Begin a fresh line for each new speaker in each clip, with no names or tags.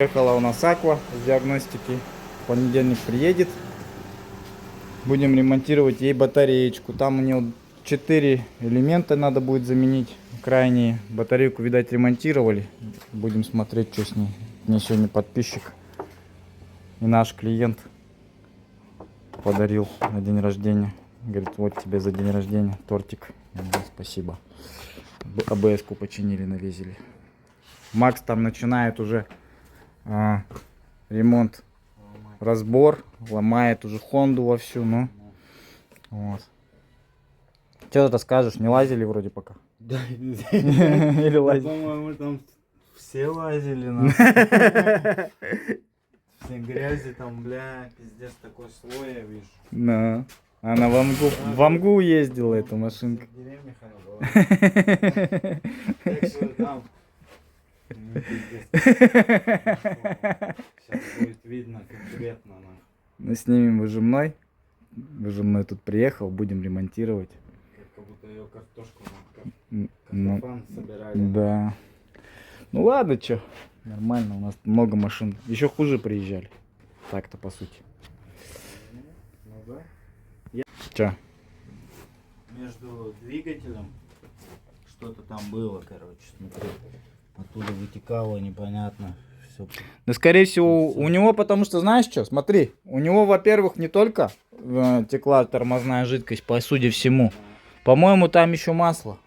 Приехала у нас Аква с диагностики. В понедельник приедет. Будем ремонтировать ей батареечку. Там у нее 4 элемента надо будет заменить. Крайние. Батарейку, видать, ремонтировали. Будем смотреть, что с ней. Мне сегодня подписчик и наш клиент подарил на день рождения. Говорит, вот тебе за день рождения тортик. Я говорю, спасибо. АБС-ку починили, навесили. Макс там начинает уже ремонт, разбор, ломает уже Хонду вовсю, ну. Вот. Что ты скажешь, не лазили вроде пока?
Да,
или лазили?
По-моему, там все лазили, все грязи там, бля, пиздец, такой слой я вижу.
Да. Она в Амгу ездила, эта машинка.
В деревне она была. Так что там, пиздец. Сейчас будет видно конкретно.
Мы снимем выжимной. Выжимной тут приехал, будем ремонтировать.
Как будто ее картошку
Ну,
картофан собирали.
да. Ну ладно, чё. Нормально, у нас много машин. Еще хуже приезжали. Так-то по сути.
Ну да.
Чё?
Между двигателем что-то там было, короче, смотри. Оттуда вытекало непонятно. Все.
Ну, скорее всего, у него, потому что, знаешь что, смотри, у него, во-первых, не только текла тормозная жидкость, по сути всему. По-моему, там еще масло.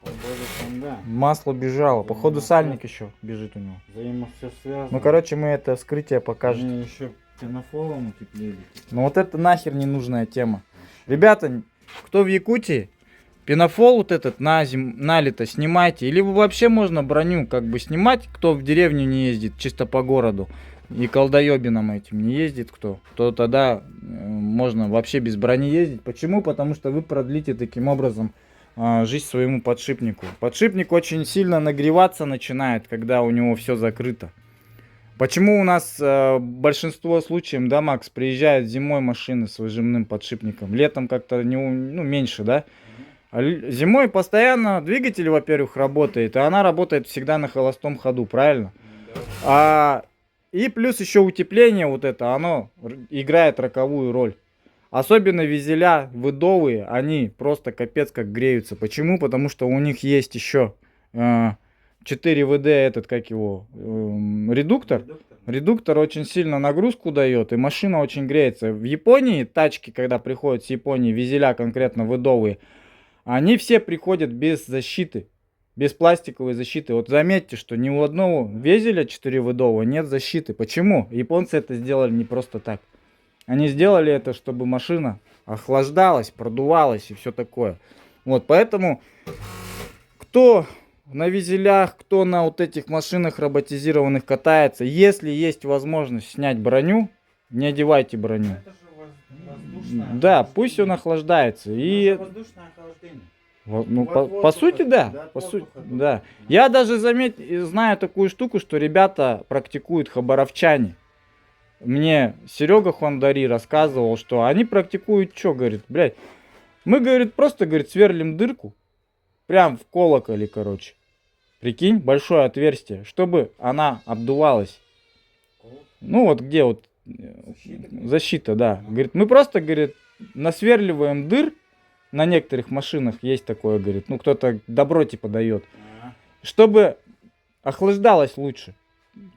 Да.
Масло бежало. Походу, сальник еще бежит у него.
Взаимо все связано.
Ну, короче, мы это вскрытие покажем.
Они еще пенофолом утеплили.
Ну, вот это нахер ненужная тема. Ребята, кто в Якутии, пенофол вот этот на лето снимайте. Или вообще можно броню как бы снимать, кто в деревню не ездит, чисто по городу. И колдоебином этим не ездит кто. То тогда можно вообще без брони ездить. Почему? Потому что вы продлите таким образом жизнь своему подшипнику. Подшипник очень сильно нагреваться начинает, когда у него все закрыто. Почему у нас большинство случаев, да, Макс, приезжают зимой машины с выжимным подшипником, летом как-то меньше, да? А зимой постоянно двигатель, во-первых, работает, и она работает всегда на холостом ходу, правильно? И плюс еще утепление вот это, оно играет роковую роль. Особенно визеля выдовые, они просто капец как греются. Почему? Потому что у них есть еще 4 ВД, этот, как его, редуктор. Редуктор очень сильно нагрузку дает, и машина очень греется. В Японии тачки, когда приходят с Японии, визеля конкретно выдовые, они все приходят без защиты, без пластиковой защиты. Вот заметьте, что ни у одного везеля 4 выдового нет защиты. Почему? Японцы это сделали не просто так. Они сделали это, чтобы машина охлаждалась, продувалась и все такое. Вот, поэтому кто на визелях, кто на вот этих машинах роботизированных катается, если есть возможность снять броню, не одевайте броню.
Это же воздушное.
Да, пусть он охлаждается. И
воздушное охлаждение.
ну,
Вот
по сути, да.
от
По сути,
воздуха
да. Я даже знаю такую штуку, что ребята практикуют хабаровчане. Мне Серега Хондари рассказывал, что они практикуют, что, говорит, блядь, мы, говорит, просто, говорит, сверлим дырку, прям в колоколе, короче. Прикинь, большое отверстие, чтобы она обдувалась. Ну, вот где вот защита, да. Говорит, мы просто, говорит, насверливаем дыр. На некоторых машинах есть такое, говорит, ну, кто-то добро типа дает. Чтобы охлаждалось лучше.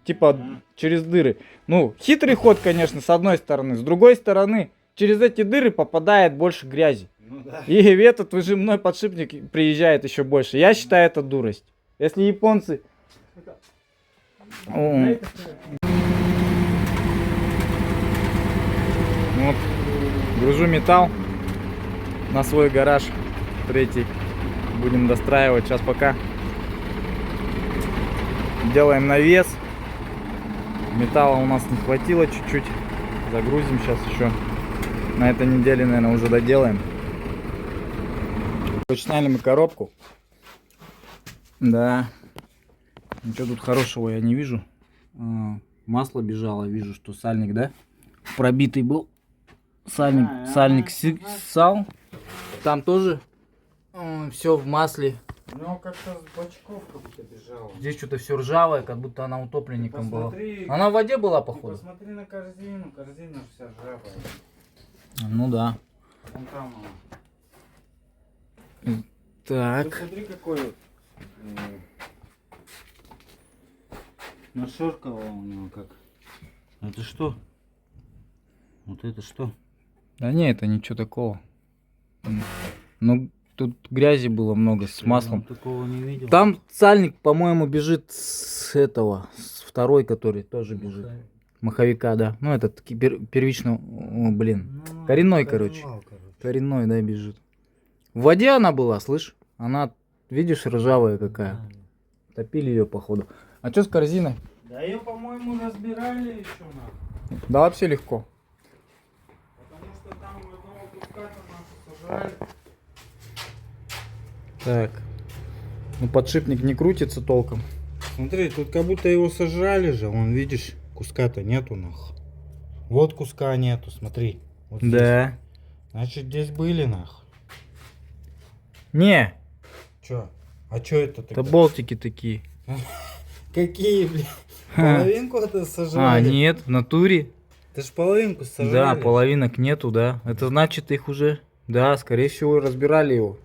Типа через дыры. Ну, хитрый ход, конечно, с одной стороны. С другой стороны, через эти дыры попадает больше грязи.
Ну, да.
И этот выжимной подшипник приезжает еще больше. Я считаю, это дурость. Если японцы... Вот, гружу металл на свой гараж. Третий. Будем достраивать. Сейчас пока делаем навес. Металла у нас не хватило чуть-чуть. Загрузим сейчас еще. На этой неделе, наверное, уже доделаем. Сняли мы коробку. Да. Ничего тут хорошего я не вижу. Масло бежало. Вижу, что сальник, да? Пробитый был. Сальник ссал. Там тоже все в масле.
У него как-то с бочков как будто бежала.
Здесь что-то все ржавое, как будто она утопленником была.
Посмотри,
Она в воде была,
ты
походу.
посмотри на корзину, корзина вся ржавая.
Ну да.
Вон там она.
Так.
Посмотри, какой нашеркало у него как. Это что? Вот это что?
Да не, это ничего такого. Ну, тут грязи было много с маслом.
Такого не видел.
Там сальник, по-моему, бежит с этого, с второй, который тоже бежит. Маховика, да. Ну, этот первично, блин.
Ну,
Коренной, короче. Коренной, да, бежит. В воде она была, слышь? Она, видишь, ржавая какая. Топили ее, походу. А что с корзиной?
Да ее, по-моему, разбирали еще нахуй.
Да вообще легко.
Потому что там одного куска-то нахуй сожрали.
Так. Ну, подшипник не крутится толком.
Смотри, тут как будто его сожрали же. Вон, видишь, куска-то нету нахуй. Вот куска нету, смотри. Вот здесь.
Да.
Значит, здесь были нахуй.
Не,
Чё? А чё это
это
такое?
болтики такие.
Какие, блин?
Ха.
Половинку это
А,
сожрали?
нет, в натуре.
Ты ж половинку
Да,
сожрали.
половинок нету, да. Это значит их уже, да, скорее всего, разбирали его.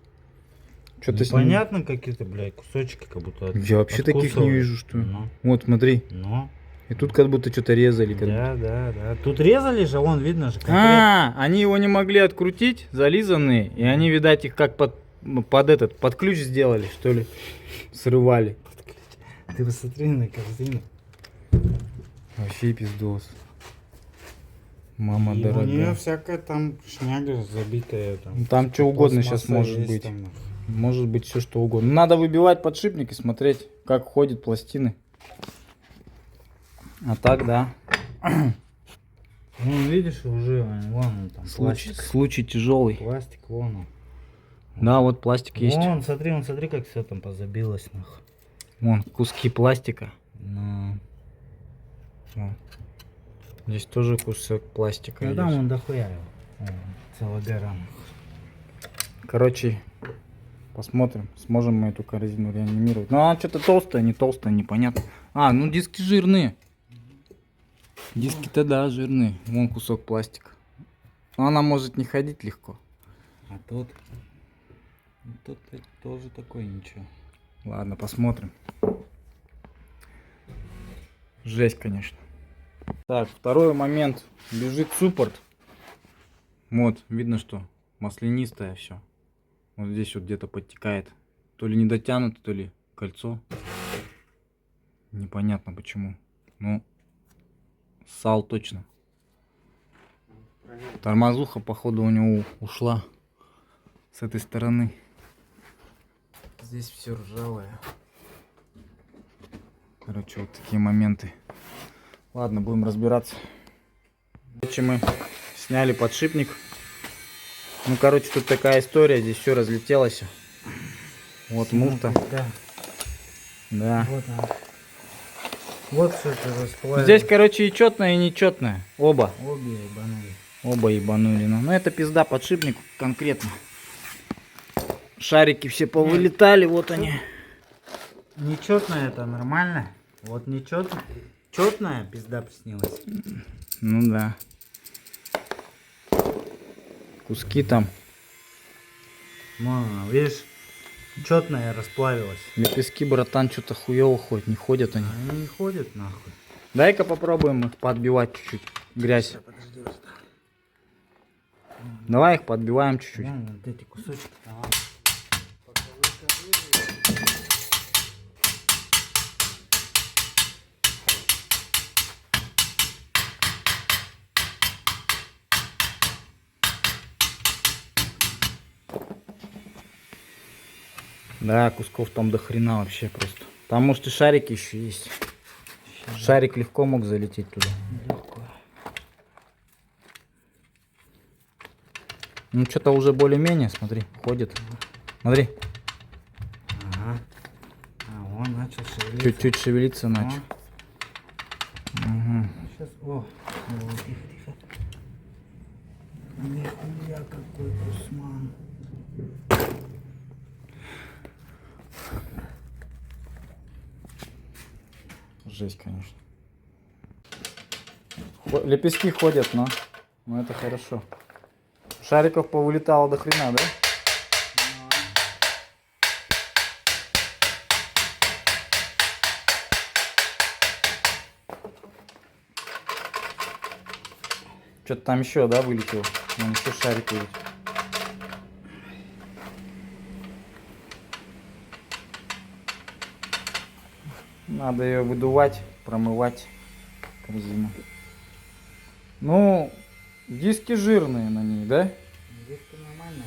Что-то с ним.
Понятно, какие-то, блядь, кусочки как будто
Я вообще таких не
откусывали.
вижу, что.
Ну,
Вот, смотри.
ну.
И тут как будто что-то резали.
Да, да, да. Тут резали же, вон видно же конкретно.
А, они его не могли открутить, зализанные, и они, видать, их как под ключ сделали, что ли, срывали.
Ты посмотри на корзину.
Вообще пиздос. Мама
И у нее
дорогая.
всякая там шняга забитая.
Ну, там что угодно
пластмасса
сейчас может
есть
быть.
там, нахуй.
Может быть все что угодно. Надо выбивать подшипник и смотреть, как ходят пластины. А так, да.
Вон, видишь, уже, вон он там, пластик.
Случай тяжелый.
Пластик, вон он.
Да, вот пластик есть.
Вон, смотри, как все там позабилось, нахуй.
Вон куски пластика.
Ну,
Вон. Здесь тоже кусок пластика.
да там
есть.
он дохуя его. Вон, целая гора, нахуй.
Короче, посмотрим, сможем мы эту корзину реанимировать. Ну, она что-то толстая, не толстая, непонятно. А, ну диски жирные. Диски-то да, жирные. Вон кусок пластика. Но она может не ходить легко.
А тут тоже такой ничего.
Ладно, посмотрим. Жесть, конечно. Так, второй момент. Бежит суппорт. Вот, видно, что маслянистое все. Вот здесь вот где-то подтекает. То ли не дотянуто, то ли кольцо. Непонятно почему. Ну, ссал точно. Тормозуха, походу, у него ушла с этой стороны. Здесь все ржавое. Короче, вот такие моменты. Ладно, будем разбираться. Короче, мы сняли подшипник. Ну, короче, тут такая история. Здесь все разлетелось. Вот муфта.
Да.
Да.
Вот она. Вот что это расплавилось.
Здесь, короче, и четное, и нечетное. Оба.
Обе ебанули.
Оба ебанули. Ну, это пизда подшипнику конкретно. Шарики все повылетали, вот они.
Нечетное это нормально. Вот нечетное. Четная пизда приснилась.
Ну да. Куски там.
Вон она, видишь? Четная расплавилась.
Лепестки, братан, что-то хуево ходят. Не ходят они.
Они не ходят нахуй.
Дай-ка попробуем их подбивать чуть-чуть. Грязь.
Подожди.
Давай их подбиваем чуть-чуть.
Вон вот эти кусочки.
Да, кусков там до хрена вообще просто. Там, может, и шарики еще есть. Шарик легко мог залететь туда.
Легко.
Ну, что-то уже более-менее, смотри, ходит. Смотри,
Ага. А, он начал шевелиться.
чуть-чуть шевелиться начал. Угу.
Сейчас, о, тихо. Нихуя какой Усман.
Жесть, конечно. Лепестки ходят, но это хорошо. Шариков повылетало до хрена, да? Что-то там еще, да, вылетело? Вон еще шарик есть. Надо ее выдувать, промывать корзину. Ну, диски жирные на ней, да?
Диски нормальные.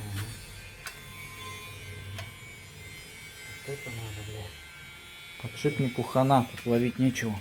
Вот это надо, блядь.
Подшипнику хана, тут ловить нечего.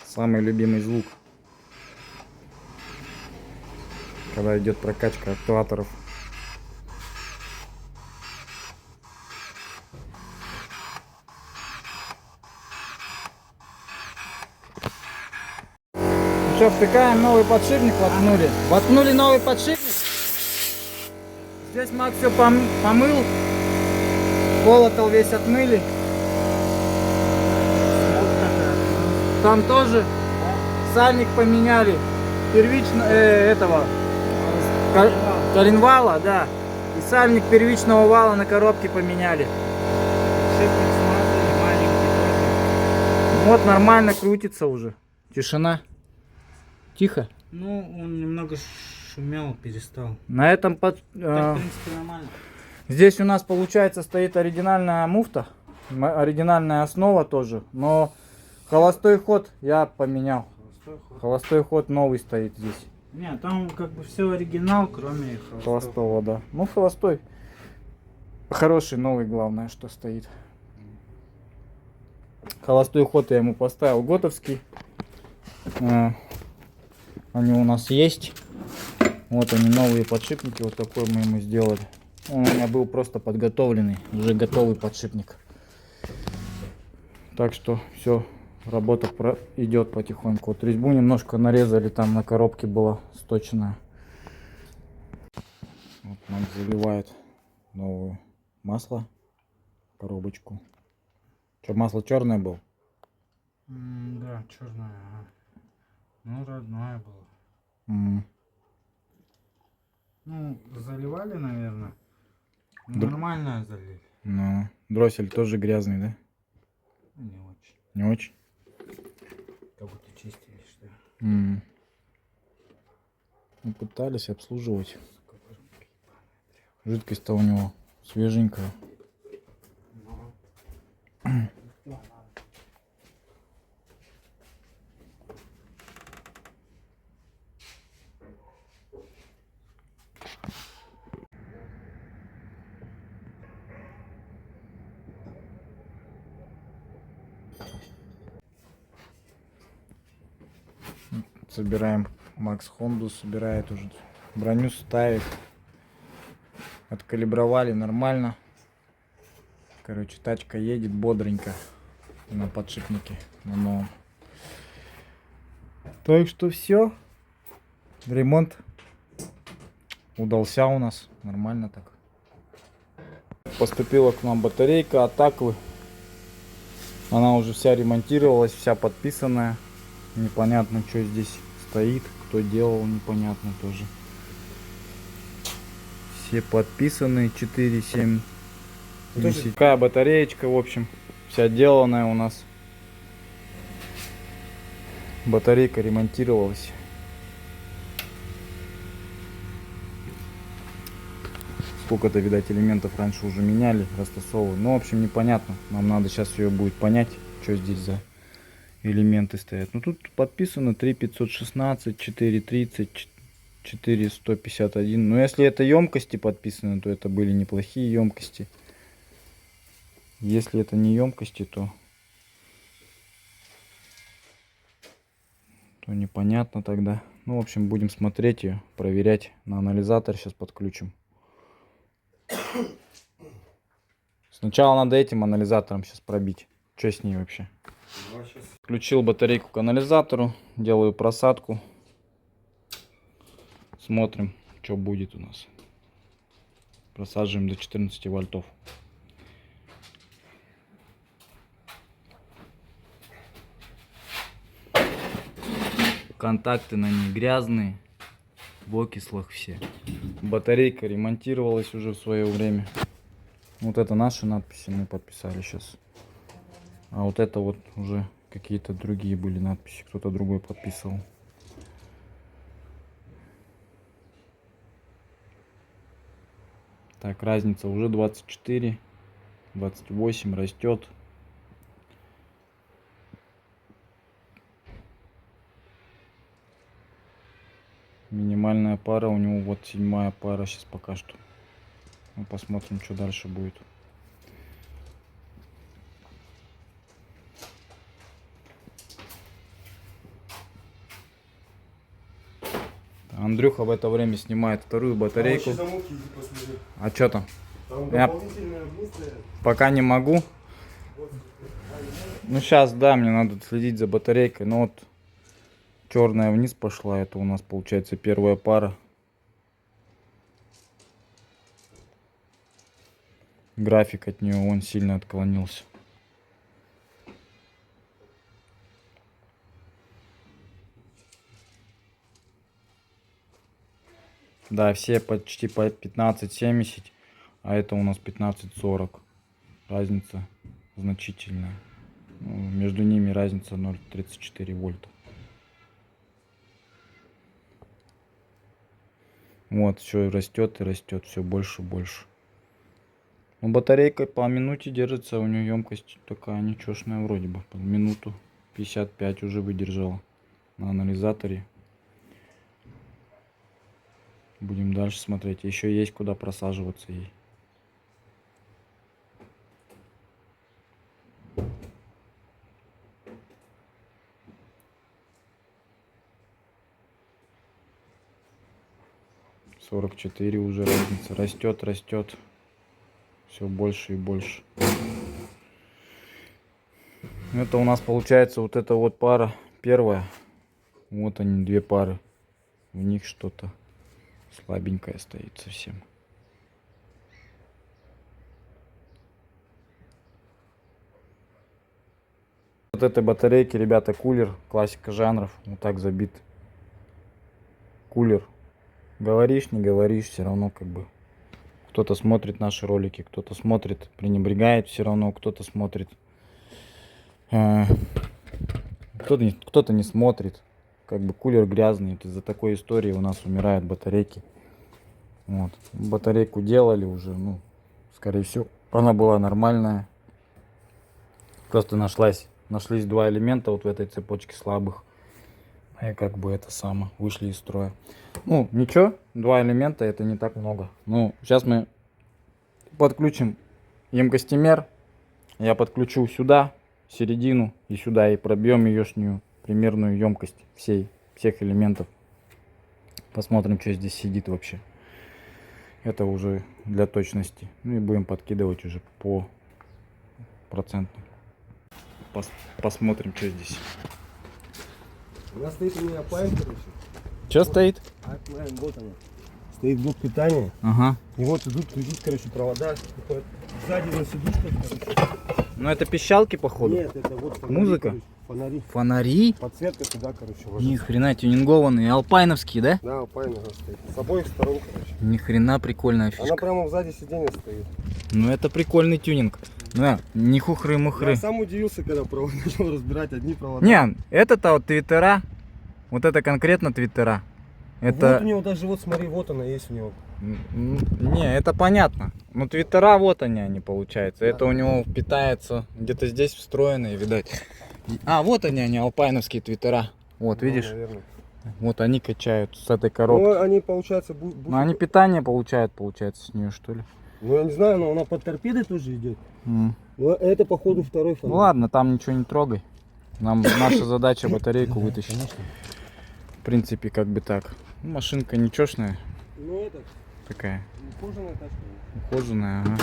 Самый любимый звук, когда идет прокачка актуаторов. Ну что, втыкаем новый подшипник, воткнули. Воткнули новый подшипник. Здесь Макс все помыл. Колокол весь отмыли. Там тоже сальник поменяли. Первично этого коленвала, да. И сальник первичного вала на коробке поменяли.
Шипник смазали, маленький тоже.
Вот нормально крутится уже. Тишина. Тихо.
Ну, он немного шумел, перестал.
На этом
Так, в принципе, нормально.
здесь у нас получается стоит оригинальная муфта, оригинальная основа тоже, но холостой ход я поменял. Холостой ход новый стоит здесь.
Не, там как бы все оригинал, кроме
Холостого, да. Ну, холостой. Хороший, новый, главное, что стоит. Холостой ход я ему поставил готовский. Они у нас есть. Вот они, новые подшипники. Вот такой мы ему сделали. Он у меня был просто подготовленный, уже готовый подшипник. Так что все, работа идет потихоньку. Вот резьбу немножко нарезали, там на коробке была сточенная. Вот нам заливают новое масло, коробочку. Что, масло черное было?
Да, черное. Ну, родное было. Ну, заливали, наверное.
Да.
Нормально залили.
Ну, дроссель тоже грязный, да?
Не очень.
Не очень?
Как будто чистили, что ли.
Мы пытались обслуживать. Жидкость-то у него свеженькая. Собираем. Макс Хонду собирает уже. Броню ставит. Откалибровали нормально. Короче, тачка едет бодренько на подшипнике, на новом. Так что все. Ремонт удался у нас. Нормально так. Поступила к нам батарейка от Аквы. Она уже вся ремонтировалась, вся подписанная. Непонятно, что здесь стоит, кто делал, непонятно тоже. Все подписаны, 4, 7, 10. Такая батареечка, в общем, вся деланная у нас. Батарейка ремонтировалась. Сколько-то, видать, элементов раньше уже меняли, растасовывали. Ну, в общем, непонятно. Нам надо сейчас ее будет понять, что здесь за элементы стоят. Ну, тут подписано 3516, 430, 4151. Но если это емкости подписаны, то это были неплохие емкости. Если это не емкости, то То непонятно тогда. Ну, в общем, будем смотреть ее, проверять. На анализатор сейчас подключим. Сначала надо этим анализатором сейчас пробить. Что с ней вообще? Включил батарейку к анализатору. Делаю просадку. Смотрим, что будет у нас. Просаживаем до 14 вольтов. Контакты на ней грязные, в окислах все. Батарейка ремонтировалась уже в свое время. Вот это наши надписи мы подписали сейчас. А вот это вот уже какие-то другие были надписи, кто-то другой подписывал. Так, разница уже 24, 28 растет. Минимальная пара у него вот 7-я пара сейчас пока что. Ну, посмотрим, что дальше будет. Андрюха в это время снимает вторую батарейку. А что там? Я пока не могу. Ну сейчас, да, мне надо следить за батарейкой. Но вот черная вниз пошла. Это у нас получается первая пара. График от нее он сильно отклонился. Да, все почти по 15,70, а это у нас 15,40. Разница значительная. Ну, между ними разница 0,34 вольта. Вот, все растет и растет, все больше и больше. Но батарейка по минуте держится, у нее емкость такая ничешная вроде бы. По минуту 55 уже выдержала на анализаторе. Будем дальше смотреть. Еще есть куда просаживаться ей. ,44 уже разница. Растет, растет. Все больше и больше. Это у нас получается вот эта вот пара первая. Вот они, две пары. В них что-то слабенькая стоит совсем. Вот этой батарейки, ребята, кулер, классика жанров, вот так забит. Кулер. Говоришь, не говоришь, все равно как бы. Кто-то смотрит наши ролики, кто-то смотрит, пренебрегает все равно, кто-то смотрит. Кто-то не смотрит. Как бы кулер грязный. Из-за такой истории у нас умирают батарейки. Вот. Батарейку делали уже, ну, скорее всего, она была нормальная. Просто нашлись два элемента вот в этой цепочке слабых. И как бы это само вышли из строя. Ну, ничего, два элемента это не так много. Ну, сейчас мы подключим емкостимер. Я подключу сюда, середину и сюда. И пробьем еешнюю примерную емкость всех элементов. Посмотрим, что здесь сидит вообще. Это уже для точности. Ну и будем подкидывать уже по процентам. Посмотрим, что здесь.
У нас стоит у меня пайп, короче.
Что стоит?
Вот она. Стоит блок питания.
Ага.
И вот идут, короче, провода. Сзади на сидушках, короче.
Ну это пищалки, походу.
Нет, это вот фонари,
музыка.
Короче, фонари.
Фонари?
Подсветка сюда, короче,
Ни
ложится.
хрена тюнингованные, алпайновские, да?
Да, пайна стоит. С обоих сторон, короче.
Ни хрена прикольная
Она
фишка.
прямо сзади сиденья стоит.
Ну это прикольный тюнинг. Да, не хухры-мухры.
Я сам удивился, когда провода начал разбирать одни провода.
Не, это-то вот твиттера. Вот это конкретно твиттера. Это...
Вот у него даже, вот смотри, вот она есть у него.
Не, это понятно. Ну твиттера вот они получается.
Да.
Это у него питается где-то здесь встроенные, видать. А, вот они, алпайновские твиттера. Вот,
Да,
видишь?
наверное.
Вот они качают с этой коробки.
Ну, они, получается,
Ну они питание получают, получается, с нее, что ли.
Ну, я не знаю, но она под торпедой тоже идет.
М.
Но это, походу, второй фонарь.
Ну ладно, там ничего не трогай. Нам наша задача батарейку вытащить.
Конечно.
принципе, как бы так. Ну, машинка ничешная
Ну это,
такая.
кожаная тачка.
Ухоженная, ага.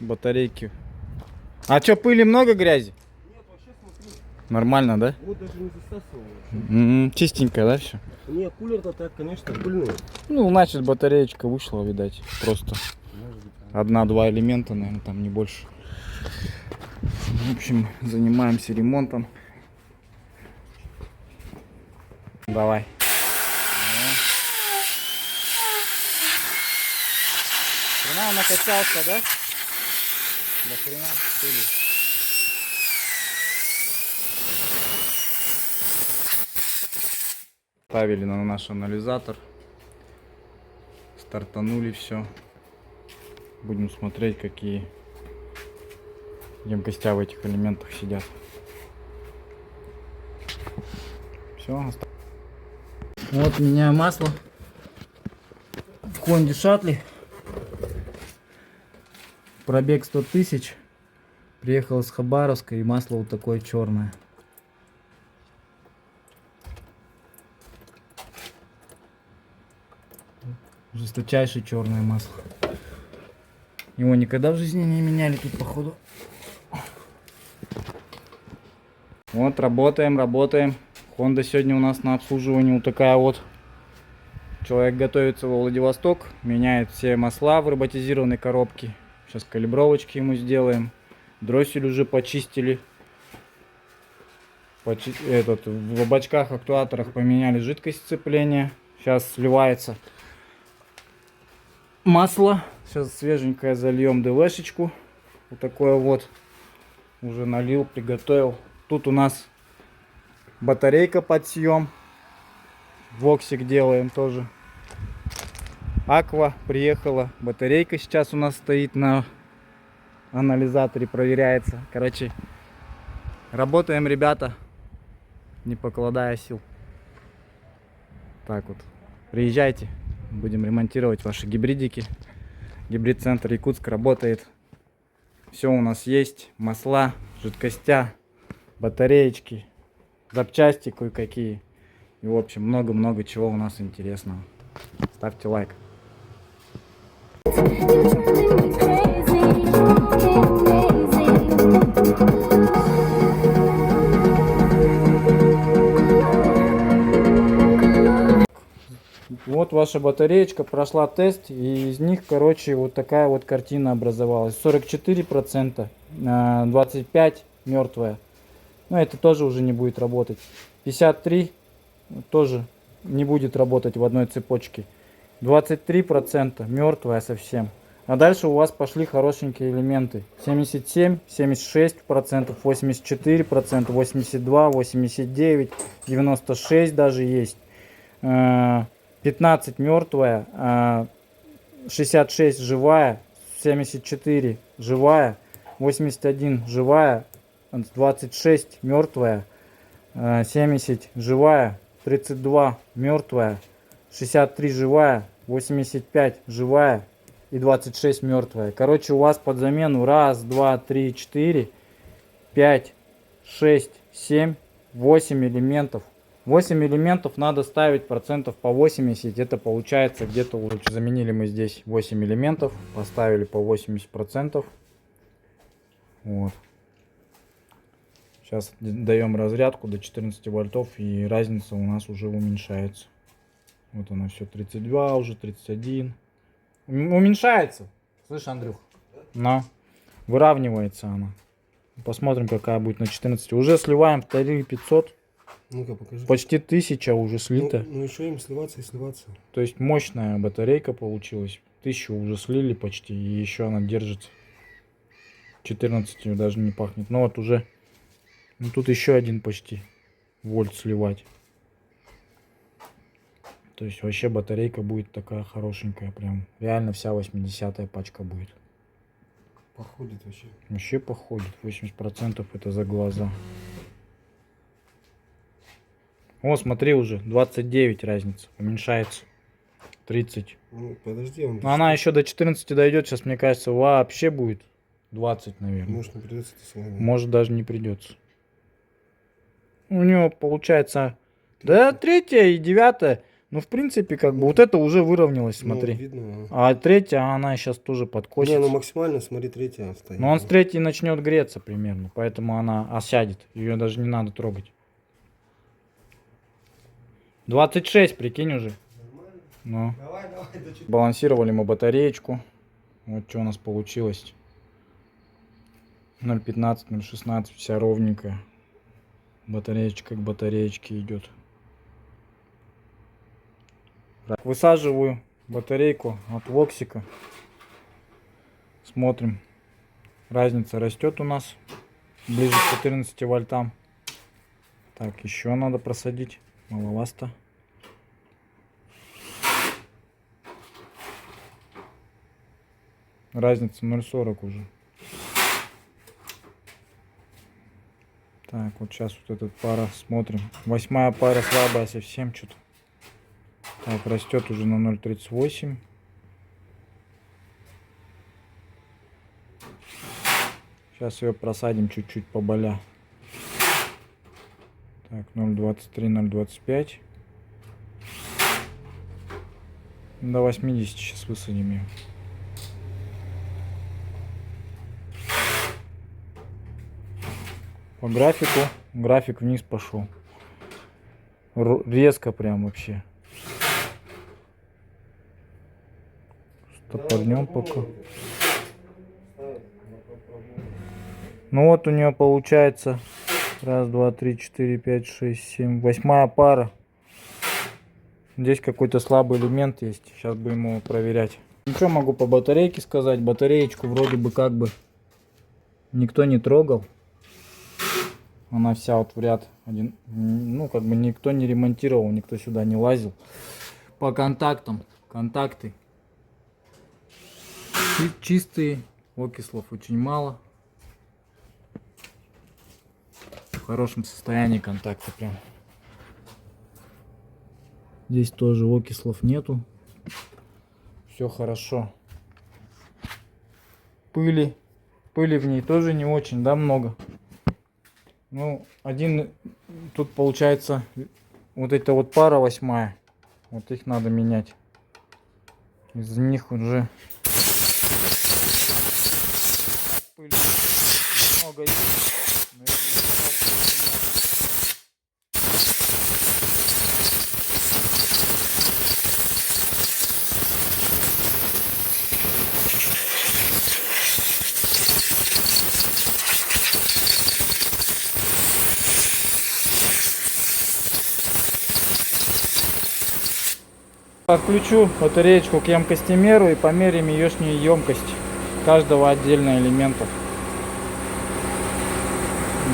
Батарейки. А чё, пыли много, грязи?
Нет, вообще смотри.
Нормально, да?
Вот даже не засасывал.
Чистенько, да, все?
Нет, кулер-то так, конечно, пыльный.
Ну, значит, батареечка вышла, видать. Просто
Может быть.
одна-два элемента, наверное, там не больше. В общем, занимаемся ремонтом. Давай. Хрена накачался, да? До хрена пыли. Ставили на наш анализатор. Стартанули все. Будем смотреть, какие емкости в этих элементах сидят. Все. Вот меняю масло в Honda Shuttle. Пробег 100 тысяч. Приехал с Хабаровска, и масло вот такое черное. Жесточайшее черное масло. Его никогда в жизни не меняли тут, походу. Вот, работаем. Honda сегодня у нас на обслуживании вот такая вот. Человек готовится во Владивосток, меняет все масла в роботизированной коробке. Сейчас калибровочки ему сделаем. Дроссель уже почистили. В бачках, актуаторах поменяли жидкость сцепления. Сейчас сливается масло. Сейчас свеженькое зальем ДВшечку. Вот такое вот. Уже налил, приготовил. Тут у нас батарейка под съем. Воксик делаем тоже. Аква приехала. Батарейка сейчас у нас стоит на анализаторе, проверяется. Короче, работаем, ребята, не покладая сил. Так вот. Приезжайте. Будем ремонтировать ваши гибридики. Гибрид-центр Якутск работает. Все у нас есть. Масла, жидкостя, батареечки, запчасти кое-какие. И в общем много-много чего у нас интересного. Ставьте лайк. Вот ваша батареечка прошла тест, и из них, короче, вот такая вот картина образовалась. 44%, 25% мертвая. Но это тоже уже не будет работать. 53% тоже не будет работать в одной цепочке. 23% мертвая совсем. А дальше у вас пошли хорошенькие элементы. 77, 76%, 84%, 82%, 89%, 96% даже есть. 15 мертвая, 66 живая, 74 живая, 81 живая, 26 мертвая, 70 живая, 32 мертвая, 63 живая, 85 живая и 26 мертвая. Короче, у вас под замену 1, 2, 3, 4, 5, 6, 7, 8 элементов. 8 элементов надо ставить процентов по 80. Это получается где-то лучше. Заменили мы здесь 8 элементов. Поставили по 80%. Вот. Сейчас даем разрядку до 14 вольтов. И разница у нас уже уменьшается. Вот она все 32, уже 31. Уменьшается. Слышь, Андрюх? На. Выравнивается она. Посмотрим, какая будет на 14. Уже сливаем 2500.
Ну-ка, покажи.
Почти 1000 уже слито.
Ну еще им сливаться и сливаться.
То есть мощная батарейка получилась. 1000 уже слили почти. И еще она держится. 14 даже не пахнет. Но вот уже. Ну тут еще один почти вольт сливать. То есть вообще батарейка будет такая хорошенькая. Прям реально вся 80-я пачка будет.
Походит вообще.
Вообще походит. 80% это за глаза. О, смотри, уже 29 разница. Уменьшается. 30.
Ну, подожди, он...
Но она еще до 14 дойдет. Сейчас, мне кажется, вообще будет 20, наверное.
Может, не придется это с вами.
Может, даже не придется. У него получается Да, третья и девятая. Ну, в принципе, как бы вот это уже выровнялось,
Ну,
смотри.
видно.
А третья, она сейчас тоже
Не,
подкосится.
ну максимально, смотри, третья стоит.
Но он с третьей начнет греться примерно, поэтому она осядет. Ее даже не надо трогать. 26, прикинь уже. Ну.
Давай, да что.
Балансировали мы батареечку. Вот что у нас получилось. 0,15, 0,16, вся ровненькая. Батареечка к батареечке идет. Так, высаживаю батарейку от Воксика. Смотрим. Разница растет у нас. Ближе к 14 вольтам. Так, еще надо просадить. Маловато. Разница 0,40 уже. Так, вот сейчас вот этот пара смотрим. 8-я пара слабая совсем что-то. Так, растет уже на 0,38. Сейчас ее просадим чуть-чуть поболя. Так, 0,23, 0,25. До 80 сейчас высадим ее. По графику, график вниз пошел. Резко прям вообще. Стопорнем пока. Ну вот у нее получается 1, 2, 3, 4, 5, 6, 7, 8-я пара. Здесь какой-то слабый элемент есть. Сейчас будем его проверять. Ничего могу по батарейке сказать. Батареечку вроде бы как бы никто не трогал. Она вся вот в ряд один. Ну как бы никто не ремонтировал, никто сюда не лазил. По контактам. Контакты чистые. Окислов очень мало. В хорошем состоянии контакты прям. Здесь тоже окислов нету. Все хорошо. Пыли в ней тоже не очень, да, много. Ну, тут получается вот эта вот пара 8-я. Вот их надо менять. Из них уже пыли много есть. Подключу батареечку к емкостимеру и померим еешнюю емкость каждого отдельного элемента.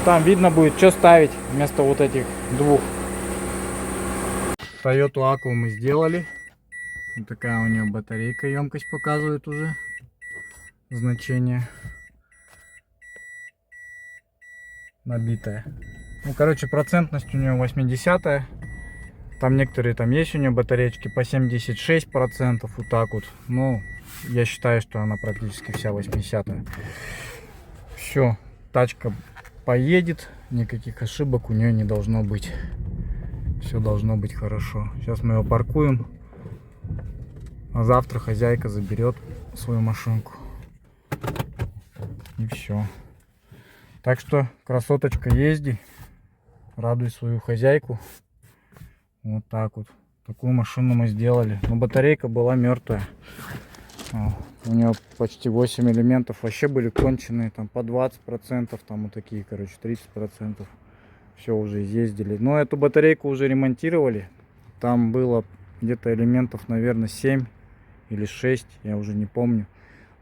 Там видно будет, что ставить вместо вот этих двух. Toyota Aqua мы сделали. Вот такая у нее батарейка, емкость показывает уже значение. Набитая. Ну, короче, процентность у нее 80-я. Там некоторые там есть у нее батареечки по 76%, вот так вот. Ну, я считаю, что она практически вся 80-я. Все, тачка поедет, никаких ошибок у нее не должно быть. Все должно быть хорошо. Сейчас мы его паркуем, а завтра хозяйка заберет свою машинку. И все. Так что, красоточка, езди, радуй свою хозяйку. Вот так вот. Такую машину мы сделали. Но батарейка была мертвая. У нее почти 8 элементов вообще были конченые. Там по 20%, там вот такие, короче, 30%. Все уже изъездили. Но эту батарейку уже ремонтировали. Там было где-то элементов, наверное, 7 или 6. Я уже не помню.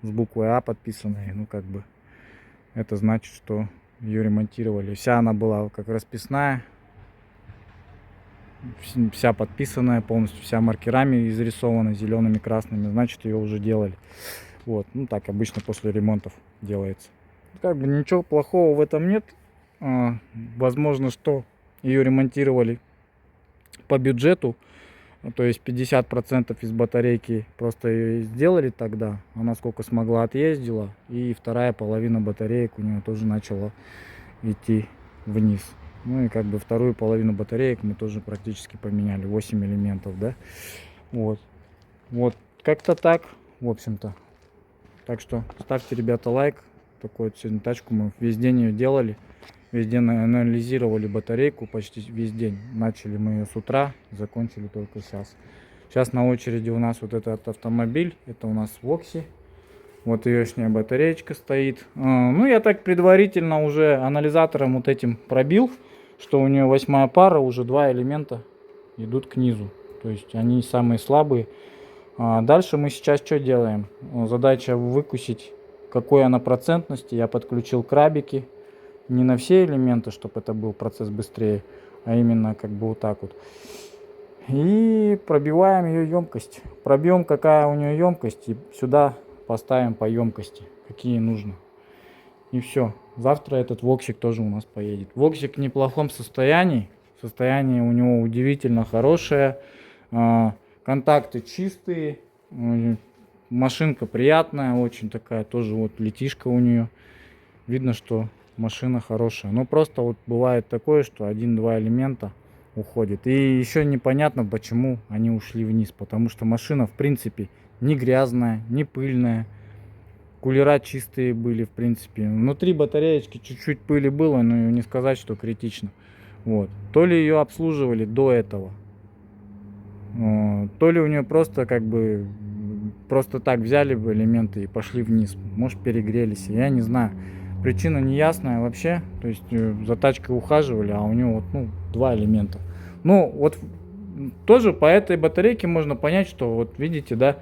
С буквой А подписанной. Ну, как бы, это значит, что ее ремонтировали. Вся она была как расписная. Вся подписанная, полностью вся маркерами изрисована, зелеными, красными, значит, ее уже делали. Вот, ну так обычно после ремонтов делается. Как бы ничего плохого в этом нет. Возможно, что ее ремонтировали по бюджету, то есть 50% из батарейки просто ее сделали тогда, она сколько смогла отъездила, и вторая половина батареек у нее тоже начала идти вниз. Ну и как бы вторую половину батареек мы тоже практически поменяли. 8 элементов, да? Вот. Вот. Как-то так, в общем-то. Так что ставьте, ребята, лайк. Такую вот сегодня тачку мы весь день ее делали. Весь день анализировали батарейку, почти весь день. Начали мы ее с утра, закончили только сейчас. Сейчас на очереди у нас вот этот автомобиль. Это у нас Вокси. Вот еешняя батареечка стоит. Ну, я так предварительно уже анализатором вот этим пробил, что у нее 8-я пара, уже 2 элемента идут к низу. То есть они самые слабые. Дальше мы сейчас что делаем? Задача выкусить, какой она процентности. Я подключил крабики. Не на все элементы, чтобы это был процесс быстрее, а именно как бы вот так вот. И пробиваем ее емкость. Пробьем, какая у нее емкость, и сюда поставим по емкости, какие нужно. И все. Завтра этот воксик тоже у нас поедет. Воксик в неплохом состоянии. Состояние у него удивительно хорошее. Контакты чистые. Машинка приятная, очень такая, тоже вот летишка у нее. Видно, что машина хорошая. Но просто вот бывает такое, что 1-2 элемента уходит. И еще непонятно, почему они ушли вниз. Потому что машина, в принципе, не грязная, не пыльная. Кулера чистые были, в принципе. Внутри батареечки чуть-чуть пыли было, но не сказать, что критично. Вот. То ли ее обслуживали до этого, то ли у нее просто как бы просто так взяли бы элементы и пошли вниз. Может, перегрелись. Я не знаю. Причина неясная вообще. То есть за тачкой ухаживали, а у него вот, 2 элемента. Ну, вот тоже по этой батарейке можно понять, что вот видите, да,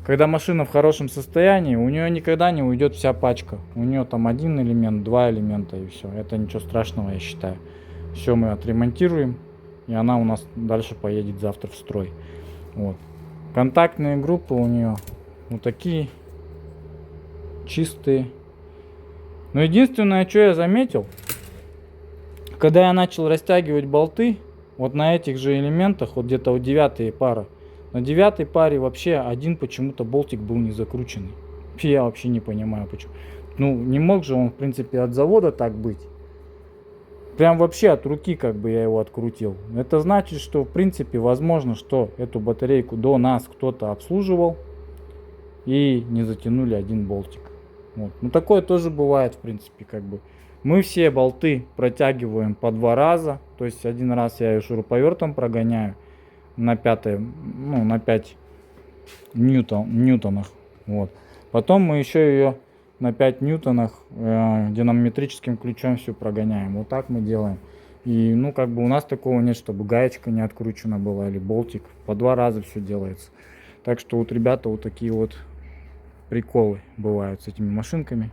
когда машина в хорошем состоянии, у нее никогда не уйдет вся пачка. У нее там 1 элемент, 2 элемента и все. Это ничего страшного, я считаю. Все мы отремонтируем, и она у нас дальше поедет завтра в строй. Вот. Контактные группы у нее вот такие чистые. Но единственное, что я заметил, когда я начал растягивать болты, вот на этих же элементах, вот где-то вот 9 пара, на 9 паре вообще один почему-то болтик был не закрученный. Я вообще не понимаю, почему. Ну, не мог же он, в принципе, от завода так быть. Прям вообще от руки как бы я его открутил. Это значит, что, в принципе, возможно, что эту батарейку до нас кто-то обслуживал и не затянули один болтик. Вот. Ну, такое тоже бывает, в принципе, как бы. Мы все болты протягиваем по 2 раза. То есть 1 раз я ее шуруповертом прогоняю на 5 ньютонах. Вот. Потом мы еще ее на 5 ньютонах динамометрическим ключом всю прогоняем. Вот так мы делаем. И ну как бы у нас такого нет, чтобы гаечка не откручена была или болтик. По 2 раза все делается. Так что вот ребята вот такие вот приколы бывают с этими машинками.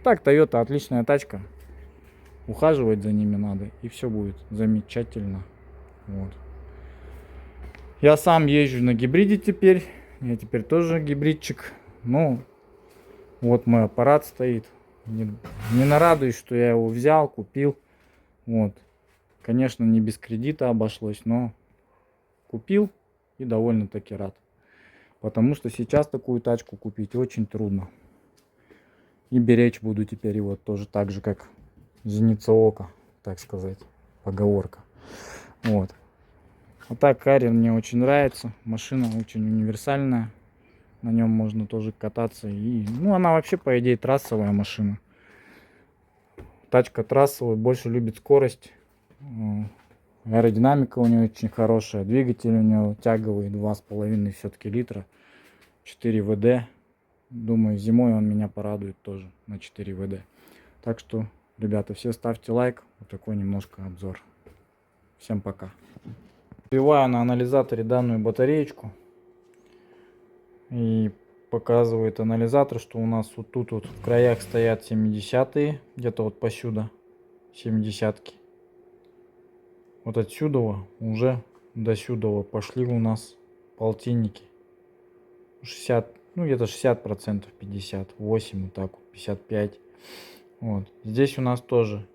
Так, Toyota отличная тачка. Ухаживать за ними надо, и все будет замечательно. Вот. Я сам езжу на гибриде теперь. Я теперь тоже гибридчик. Ну, вот мой аппарат стоит. Не нарадуюсь, что я его взял, купил. Вот. Конечно, не без кредита обошлось, но купил и довольно-таки рад. Потому что сейчас такую тачку купить очень трудно. И беречь буду теперь его тоже так же, как зеница ока, так сказать, поговорка. Вот. А так, Карен мне очень нравится. Машина очень универсальная. На нем можно тоже кататься. И, ну, она вообще, по идее, трассовая машина. Тачка трассовая, больше любит скорость. Аэродинамика у нее очень хорошая. Двигатель у нее тяговый, 2,5 все-таки литра. 4 ВД. Думаю, зимой он меня порадует тоже на 4 ВД. Так что, ребята, все ставьте лайк. Вот такой немножко обзор. Всем пока. Вбиваю на анализаторе данную батареечку. И показывает анализатор, что у нас вот тут вот в краях стоят 70-е. Где-то вот посюда 70-ки. Вот отсюда уже до сюда пошли у нас полтинники. 60, ну где-то 60%, 58, вот так вот, 55. Вот. Здесь у нас тоже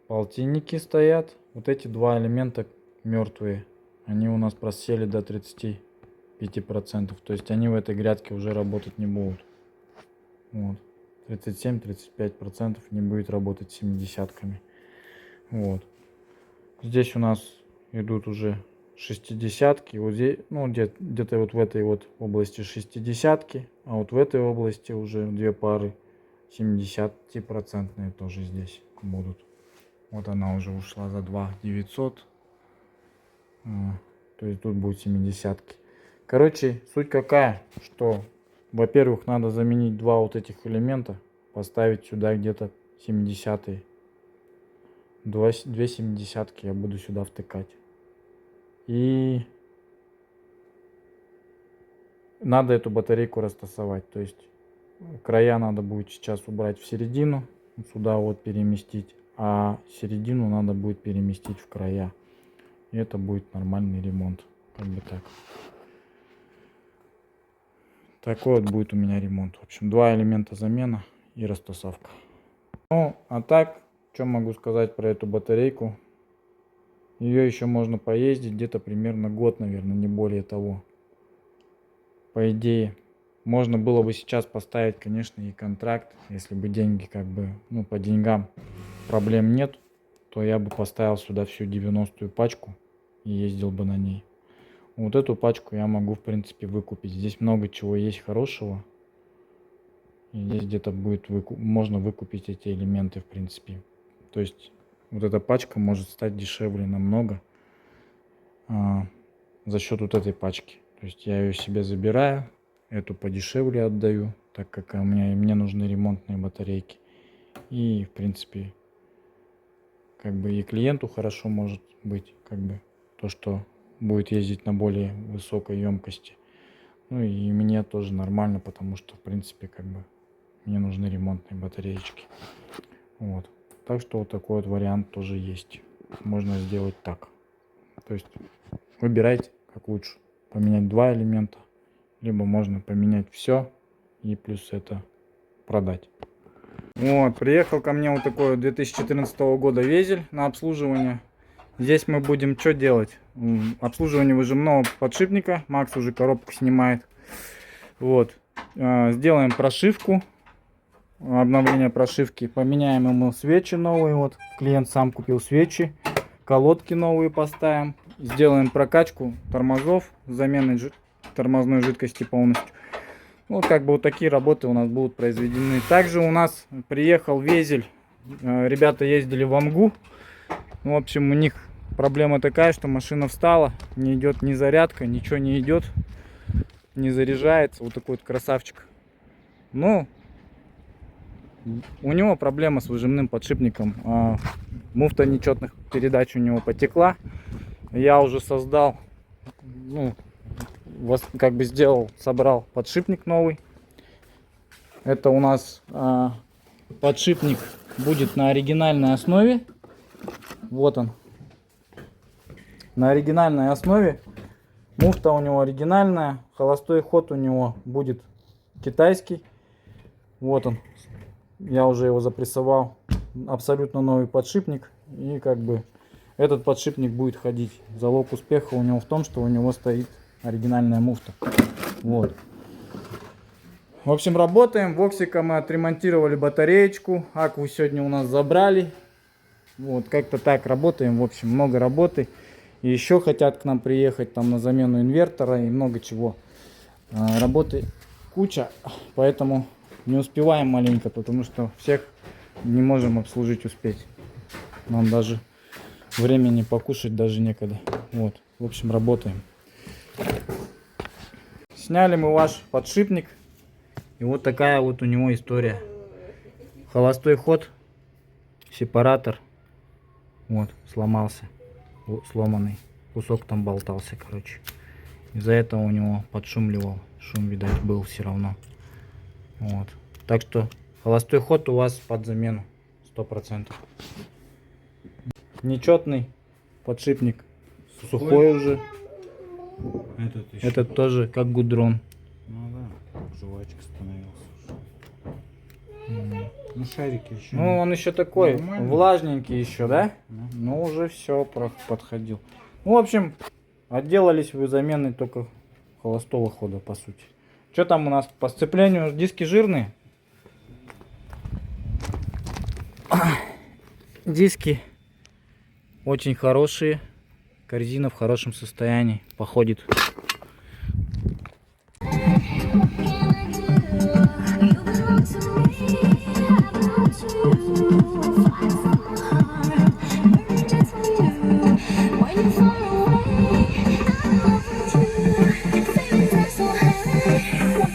полтинники стоят. Вот эти 2 элемента мертвые. Они у нас просели до 35%. То есть они в этой грядке уже работать не будут. Вот. 37-35% не будет работать с 70-ками. Вот. Здесь у нас идут уже 60-ки. Вот здесь, ну, где-то вот в этой вот области 60-ки. А вот в этой области уже две пары 70% тоже здесь будут. Вот она уже ушла за 2 900. То есть тут будет 70-ки. Короче, суть какая, что, во-первых, надо заменить два вот этих элемента, поставить сюда где-то 70-е. Две 70-ки я буду сюда втыкать. И надо эту батарейку растасовать. То есть края надо будет сейчас убрать в середину, сюда вот переместить, а середину надо будет переместить в края. И это будет нормальный ремонт. Как бы так. Такой вот будет у меня ремонт. В общем, два элемента замена и растасовка. Ну, а так, что могу сказать про эту батарейку? Ее еще можно поездить где-то примерно год, наверное, не более того. По идее, можно было бы сейчас поставить, конечно, и контракт, если бы деньги как бы, ну, по деньгам проблем нет, то я бы поставил сюда всю 90-ю пачку и ездил бы на ней. Вот эту пачку я могу, в принципе, выкупить. Здесь много чего есть хорошего. И здесь где-то будет можно выкупить эти элементы, в принципе. То есть вот эта пачка может стать дешевле намного за счет вот этой пачки. То есть я ее себе забираю, эту подешевле отдаю, так как мне нужны ремонтные батарейки. И, в принципе, как бы и клиенту хорошо может быть, как бы то, что будет ездить на более высокой емкости. Ну и мне тоже нормально, потому что, в принципе, как бы мне нужны ремонтные батареечки. Вот. Так что вот такой вот вариант тоже есть. Можно сделать так. То есть выбирайте, как лучше. Поменять два элемента, либо можно поменять все и плюс это продать. Вот, приехал ко мне вот такой вот 2014 года везель на обслуживание. Здесь мы будем что делать? Обслуживание выжимного подшипника. Макс уже коробку снимает. Вот. Сделаем прошивку. Обновление прошивки. Поменяем ему свечи новые. Вот. Клиент сам купил свечи. Колодки новые поставим. Сделаем прокачку тормозов. Заменой тормозной жидкости полностью. Вот как бы вот такие работы у нас будут произведены. Также у нас приехал везель. Ребята ездили в Амгу. В общем, у них проблема такая, что машина встала, не идет ни зарядка, ничего не идет, не заряжается. Вот такой вот красавчик. Но у него проблема с выжимным подшипником. Муфта нечетных передач у него потекла. Я уже создал, ну, как бы собрал подшипник новый. Это у нас подшипник будет на оригинальной основе. Вот он. На оригинальной основе. Муфта у него оригинальная. Холостой ход у него будет китайский. Вот он. Я уже его запрессовал. Абсолютно новый подшипник. И как бы этот подшипник будет ходить. Залог успеха у него в том, что у него стоит оригинальная муфта. Вот. В общем, работаем. Воксика мы отремонтировали батареечку. Акву сегодня у нас забрали. Вот, как-то так работаем. В общем, много работы. И еще хотят к нам приехать там на замену инвертора и много чего. Работы куча, поэтому не успеваем маленько, потому что всех не можем обслужить, успеть. Нам даже времени покушать даже некогда. Вот, в общем, работаем. Сняли мы ваш подшипник. И вот такая вот у него история. Холостой ход, сепаратор. Вот, сломался, сломанный. Кусок там болтался, короче. Из-за этого у него подшумливал. Шум, видать, был все равно. Вот. Так что холостой ход у вас под замену 100%. Нечетный подшипник. Сухой уже. Этот тоже как гудрон.
Ну да, жвачка становился. Ну шарики еще.
Ну он еще такой
нормально.
влажненький еще, да? Ну уже все подходил. Ну, в общем, отделались вы заменой только холостого хода, по сути. Что там у нас по сцеплению? Диски жирные? Диски очень хорошие. Корзина в хорошем состоянии. Походит.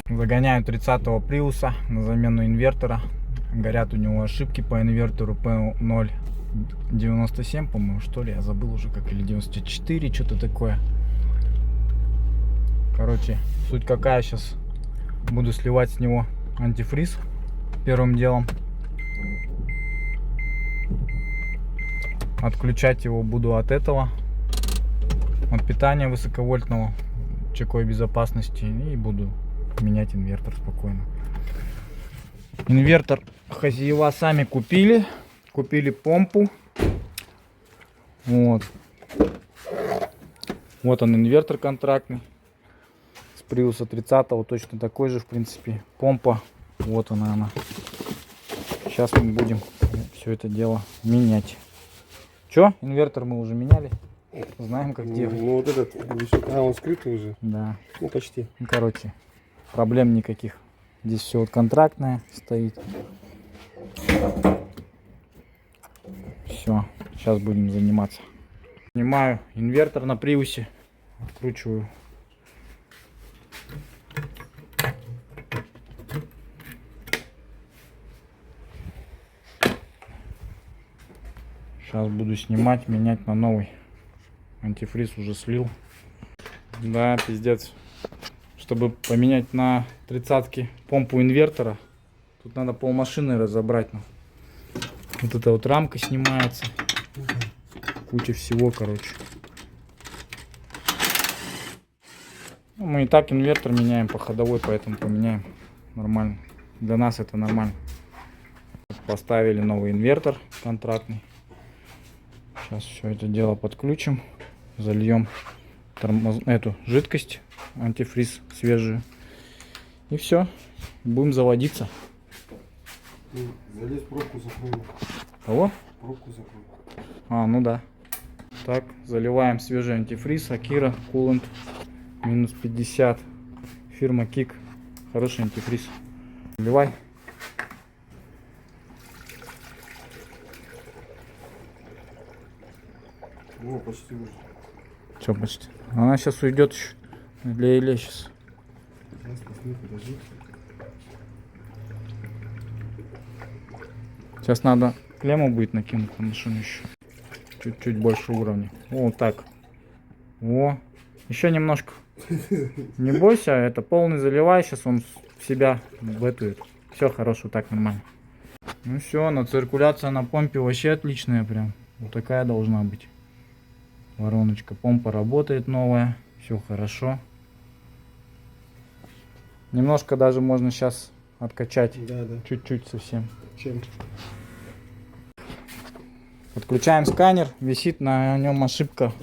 Загоняю 30-го Приуса на замену инвертора. Горят у него ошибки по инвертору P097, по-моему, что ли, я забыл уже как, или 94, что-то такое. Короче, суть какая, сейчас буду сливать с него антифриз первым делом. Отключать его буду от этого, от питания высоковольтного, чекой безопасности, и буду менять инвертор спокойно. Инвертор хозяева сами купили помпу. Вот он инвертор контрактный с Приуса 30-го, точно такой же в принципе. Помпа, вот она. Сейчас мы будем все это дело менять. Че, инвертор мы уже меняли, знаем как делать.
Ну вот этот, он скрытый уже.
Да.
Ну почти.
Ну, короче, проблем никаких. Здесь все вот контрактное стоит. Все, сейчас будем заниматься. Снимаю инвертор на Приусе, откручиваю. Сейчас буду снимать, менять на новый. Антифриз уже слил. Да, пиздец. Чтобы поменять на 30-ке помпу инвертора, тут надо полмашины разобрать. Вот эта вот рамка снимается. Куча всего, короче. Ну, мы и так инвертор меняем по ходовой, поэтому поменяем. Нормально. Для нас это нормально. Поставили новый инвертор контрактный. Сейчас все это дело подключим. Зальем эту жидкость, антифриз свежую. И все. Будем заводиться.
Залез, пробку закрою.
Кого?
Пробку закрою.
А, ну да. Так, заливаем свежий антифриз. Акира Coolant минус 50. Фирма Кик. Хороший антифриз. Заливай.
О, почти уже.
Че почти? Она сейчас уйдет еще. Для Ильи сейчас.
Сейчас, посмотри, подожди.
Сейчас надо клемму будет накинуть на машину еще. Чуть-чуть больше уровня. Вот так. Во. Еще немножко. Не бойся, это полный заливай. Сейчас он в себя вэтует. Все хорошо, так нормально. Ну все, на циркуляция на помпе вообще отличная прям. Вот такая должна быть. Вороночка. Помпа работает новая. Все хорошо. Немножко даже можно сейчас откачать.
Да.
Чуть-чуть совсем.
Чем?
Подключаем сканер. Висит на нем ошибка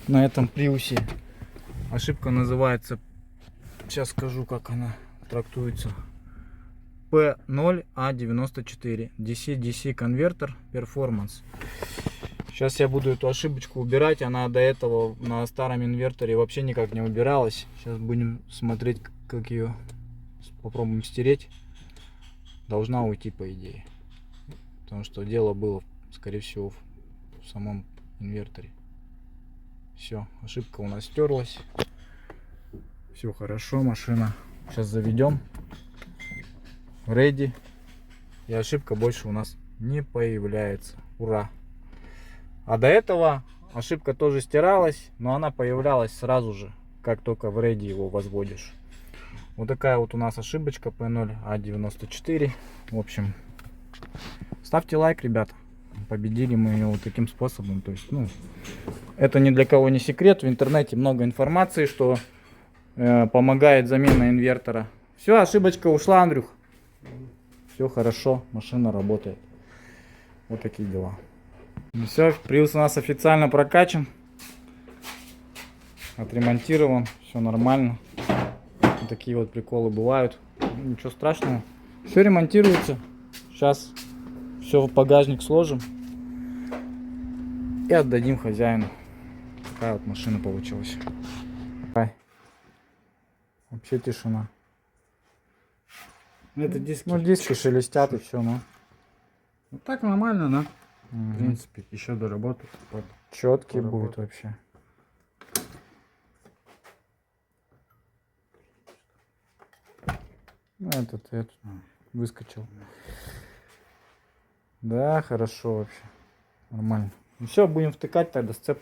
на этом Приусе. Ошибка называется, сейчас скажу, как она трактуется. P0A94 DC конвертер Performance. Сейчас я буду эту ошибочку убирать. Она до этого на старом инверторе вообще никак не убиралась. Сейчас будем смотреть, как ее попробуем стереть. Должна уйти, по идее. Потому что дело было, скорее всего, в самом инверторе. Все, ошибка у нас стерлась. Все хорошо, машина. Сейчас заведем. Ready. И ошибка больше у нас не появляется. Ура! А до этого ошибка тоже стиралась, но она появлялась сразу же, как только в Ready его возводишь. Вот такая вот у нас ошибочка P0A94. В общем, ставьте лайк, ребята. Победили мы ее вот таким способом. То есть, ну, это ни для кого не секрет. В интернете много информации, что помогает замена инвертора. Все, ошибочка ушла, Андрюх. Все хорошо, машина работает. Вот такие дела. Ну все, Приус у нас официально прокачан. Отремонтирован. Все нормально. Вот такие вот приколы бывают. Ну, ничего страшного. Все ремонтируется. Сейчас все в багажник сложим. и отдадим хозяину. Такая вот машина получилась. Вообще тишина.
Это диски.
Ну, диски шелестят и все, ну.
Ну, так нормально, да? В принципе, еще доработать.
Четкий
поработать.
будет вообще. Ну, этот выскочил. Да, хорошо вообще. Нормально. Ну все, будем втыкать тогда сцеп.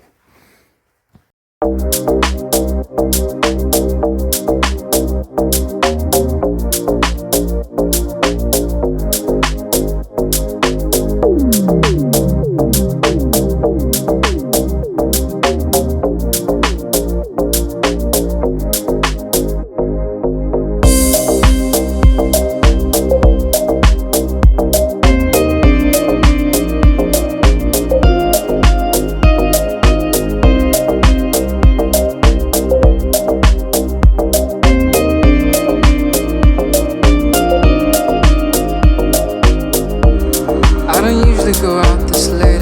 I don't usually go out this late